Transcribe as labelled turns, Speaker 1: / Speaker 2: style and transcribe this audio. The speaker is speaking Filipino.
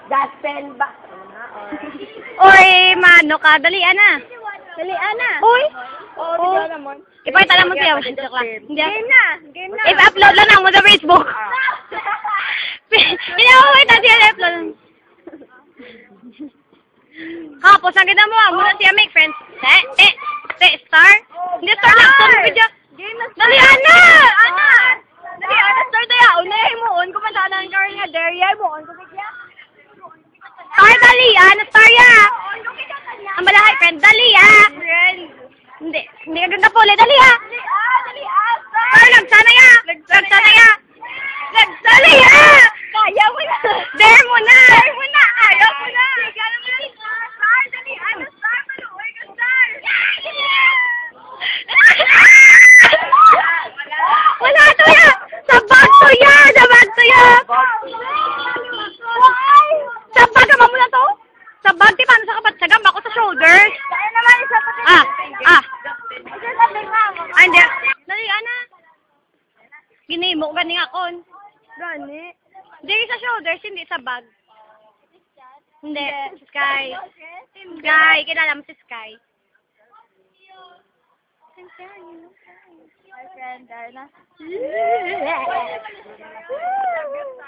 Speaker 1: Gospel ba?
Speaker 2: Oy, mano ka. Dalian na.
Speaker 1: Dalian na.
Speaker 2: Uy.
Speaker 1: Oo,
Speaker 2: Oh.
Speaker 1: di naman.
Speaker 2: Ipakita lang mo siya. Hindi.
Speaker 1: Game na. Game na.
Speaker 2: I-upload lang mo sa Facebook. Pinawawait na siya i-upload. Hapos, ang ganda mo. Muna siya make friends. Star? Hindi star lang. Star mo video.
Speaker 1: Game na.
Speaker 2: Dalian na! Ana!
Speaker 1: Dalian na. Start na yaon. Unahin mo. On ko man sana ang car nga. Derya mo. On ko bigya.
Speaker 2: Star, dalian. Star ya. Ang malahay, friend. Dalia.
Speaker 1: Friend.
Speaker 2: Hindi ka ganda po. Dalia.
Speaker 1: Dalian.
Speaker 2: Star, nagsana ya. Nagsana ya. Dalia!
Speaker 1: Kaya mo na.
Speaker 2: Dare mo na.
Speaker 1: Dare mo na. Ayaw mo na. Kaya mo na. Star. Dalian. Star. Maluoy ka, Star.
Speaker 2: Wala to ya. Sa bag to ya. Sa bag to ya. Sa bag ka muna to. Sa bag, di paano sa kapat? Sa gamba ko sa shoulders.
Speaker 1: Kaya naman isa pa.
Speaker 2: Hindi. Dalian na. Ginimo ko ganing akon.
Speaker 1: Gani.
Speaker 2: Hindi sa shoulders, hindi sa bag. Hindi. Sky. Sky. Kilala mo si Sky.
Speaker 1: My friend, Darna.